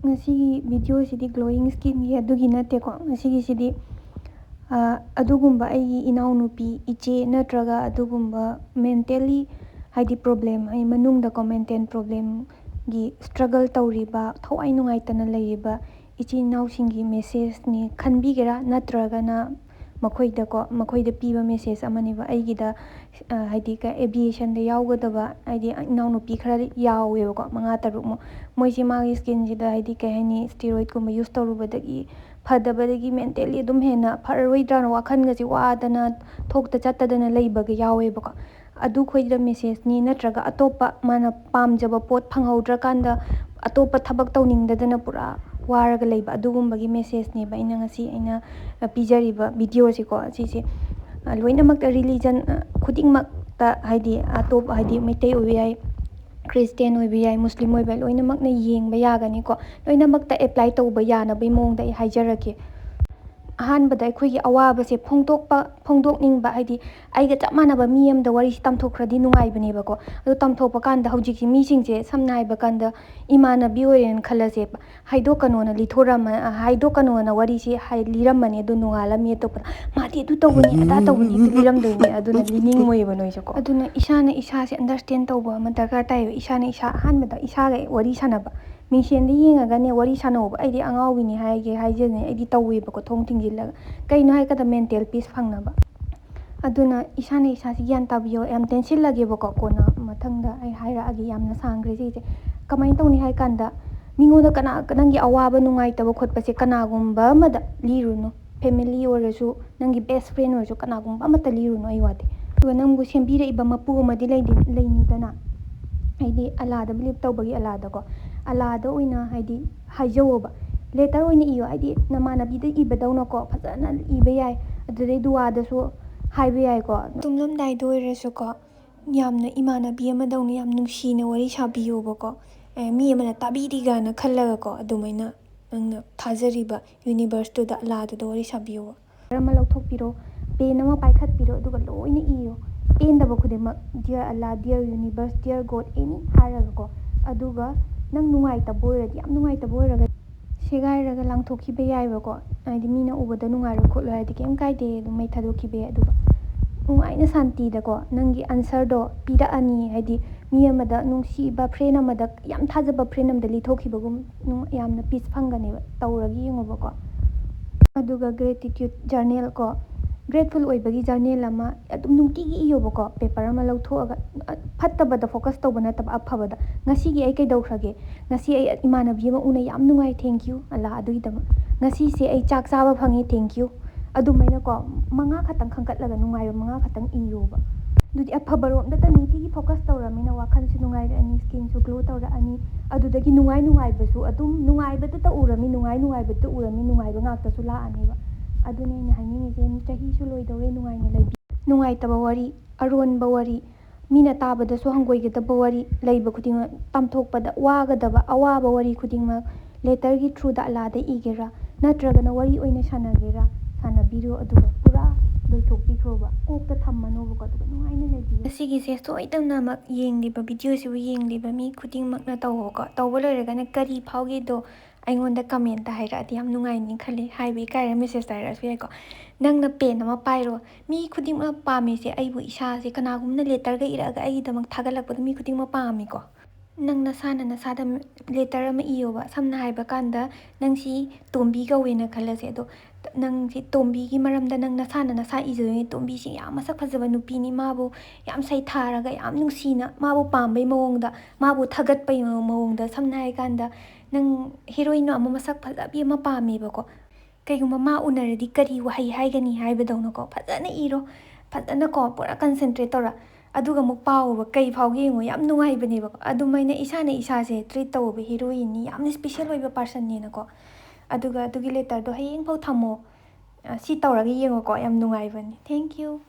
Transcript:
ngasi video sidi glowing skin gi adugi nate ko ngasi sidi adugumba ai inaunupi iche natraga adugumba mentally haidi problem ai manung da ko maintain problem gi struggle tawriba thawai nungai tana leiba ichi nau singi message ni khanbi gera natraga na makhoi da piba message amani ba ai gida haidi ka aviation da yawgadaba haidi inaunupi khara yawe ko manga taruk mo moisi magi skin jida haidi ka hani steroid ko use tawrubadagi फदबदगी mentally अदुम हेना फररोइद्रा वाखन गसी वादना थोकता चत्तदना लेबग यावेबको अदु खोइदा मेसेज नि नत्रगा अतोपा माना पामजब पोत फंगौद्रा कांदा अतोपा थबक तौनिंगदना पुरा वारगा लेबा अदुगुम्बगी मेसेज नि बाइना ngasi aina पिजरिबा वीडियो सिको सिसे लोइनमक रिलीजन खुदिंगमक हाइदी अतोप हाइदी मैतै ओबियाई Christian ओइबयाई मुस्लिम ओइबा लोइनमकना येंगबा यागनी को लोइनमकता एप्लाई तौबा यानबई मोंगदा आई हाइजरके अहानबदा अखोइगी अवाबसे फोंदोकनिंगबा हाइदी आइगा चप मानबा मी अमदा वरी तमथोखरदि नुंगाइबनेबको अदु तमथोपा कांदा हौजिकि मीसिंगसे समना हाइबा कांदा इमानबी ओइरेन खलसे हाइदोकनोना लिथोराम हाइदोकनोना वरीसे हाइ लिरमने अदु नुंगाला मी तोपा मादि अदु तौबनी अदा तौबनी लिरमदोइने अदुना लिनिंग मोइबा नोइसको अदुना इसाना इसासे अंडरस्टैंड तौबा अमा दरकार ताइबा इसाना इसा अहानबदा इसागा वरी सानबा मिंसेंदे येंगागने वरी सानौबा आइदि अंगाविनी हाइगे हाइजेने आइदि तौवेबको थोंग थिंजिल्लगा कइनो हाइकदा मेंटल पीस फंगनबा अदुना इसाना इसासे ग्यान ताबियो याम टेंसिलगेबको कोना मथंगदा आई हाइरागे यामना सांग्रे जेजे कमाइन तौनी हाइकांदा मिंगोदा कना नंगी अवाबा नुंगाइतबा खोटपसे कनागुम्बा अमदा लिरुनु फैमिली ओरसु नंगी बेस्ट फ्रेंड ओरसु कनागुम्बा अमता लिरुनु आई वादे अदुगा नंगबु सेंबिरेइबा मपु अमदि लेनिदना हाइदि अलादा बिलीव तौबगी अलादको अलादा ओइना हाइदि हाइजौबा लेटर ओइना इयो हाइदि नमानबीदा इबदौनको फजना इबा याय अदुदै दुवादसु हाइबा यायको तुमलमदाइदो ओइरसुको यामना इमानबी अमदौना याम नुंसीना वरी साबियोबको मी अमना ताबिदिगाना खल्लगको अदुमैना नंगना थाजरिबा यूनिवर्सटुदा अलादुदा वरी साबियोबा रमा लौथोकपिरो पेन अमा पाइखतपिरो अदुगा लोइना इयो पेनदबा खुदेमक dear Allah dear universe dear God एनी हारगको अदुगा नंग नुंगाइतबा ओइरदि याम नुंगाइतबा ओइरगा सेगाइरगा लांथोखिबा याइबको हाइदि मीना उबदा नुंगाइरो खोलो हाइदि केम काइदे अदु मै थादोखिबे अदुगा नुंगाइना शांतिदको नंगी आंसरदो पिराअनी हाइदि मी अमदा नुंसीबा फ्रेंड अमदा याम थाजबा फ्रेंड अमदा लिथोखिबगुम यामना पीस फंगनेबा तौरगी येंगोबको अदुगा ग्रेटिट्यूड जर्नल को ग्रेटफुल ओइबगी जर्नल अमा अदुम नुंटीगी इयोबको पेपर अमा लौथोअगा फत्तबदा फोकस तौबा नतबा अफबदा ngasiगी ai कइदौखरगे ngasi ai इमानबी अमा उना याम नुंगाइ थैंक यू अल्लाह अदुइदमा ngasi से ai चाक चाबा फंगे थैंक यू अदुमैना को मंगा खतंग खंकटलगा नुंगाइबा मंगा खतंग इयोबा दुदि अफबरोमदा नुंटीगी फोकस तौरमिना वाखनसु नुंगाइरअनी स्किनसु ग्लो तौरअनी अदुदगी नुंगाइबसु अदुम नुंगाइबदा उरमी नुंगाइबदा उरमी नुंगाइबा ngaktasu लाअनेबा अदुने नि हाइनिंगिसे चहीसु लोइदौरे नुंगाइना लैबि नुंगाइतबा वरी अरोनबा वरी मीना ताबदसु हंगोइगदबा वरी लैबा खुदिंग तमथोकपदा वागदबा अवाबा वरी खुदिंग लेटरगी थ्रुदा अलादा इगेरा नत्रगना वरी ओइना सानगेरा सानबिरो अदुगा पुरा लोइथोकपिखोबा कोकता थम्मनोबको अदुगा नुंगाइना लैबि सिगिसे सोइदमनमक येंगलिबा वीडियोसिबु येंगलिबा मी खुदिंगमकना तौबको तौबा लोइरगना करी फाउगेदो अइंगोंदा कमेंट हाइरादि याम नुंगाइनी खले हाइबे काइरा मेसेज ताइरासु याइको नंगना पेन अमा पाइरो मी खुदिंगमा पामेसे अइबु इसासे कनागुमना लेटरगा इरागा अइदमक थागलकपदा मी खुदिंगमा पामिको नंगना साना नसादा लेटर अमा इयोबा समना हाइबा कांदा नंगसी तोम्बी गवेना खलसे अदो नंगसी तोम्बीगी मरमदा नंगना साना नसा इजोने तोम्बीसी याम मसक फजबा नुपीनी माबु याम सैथारगा याम नुंसीना माबु पाम्बै मवोंगदा माबु थागतपै मवोंगदा समना हाइ कांदा नंग हीरोइन अमा मसक फजाबी अमा पामेबको कइगुम्बा मा उनरदि करी वहाई हाइगनी हाइबदौनको फजना इरो फजना को पुरा कंसंट्रेट तौरा अदुगा मुक पाओबा कई फाउगे येंगो याम नुंगाइबनेबको अदुमैना इसाना इसासे ट्रीट तौबा हीरोइन नि याम स्पेशल ओइबा पर्सन नेनको अदुगा अदुगी लेटरदो हयेंग फाउ थमो सी तौरगा येंगोको याम नुंगाइबनी थैंक यू।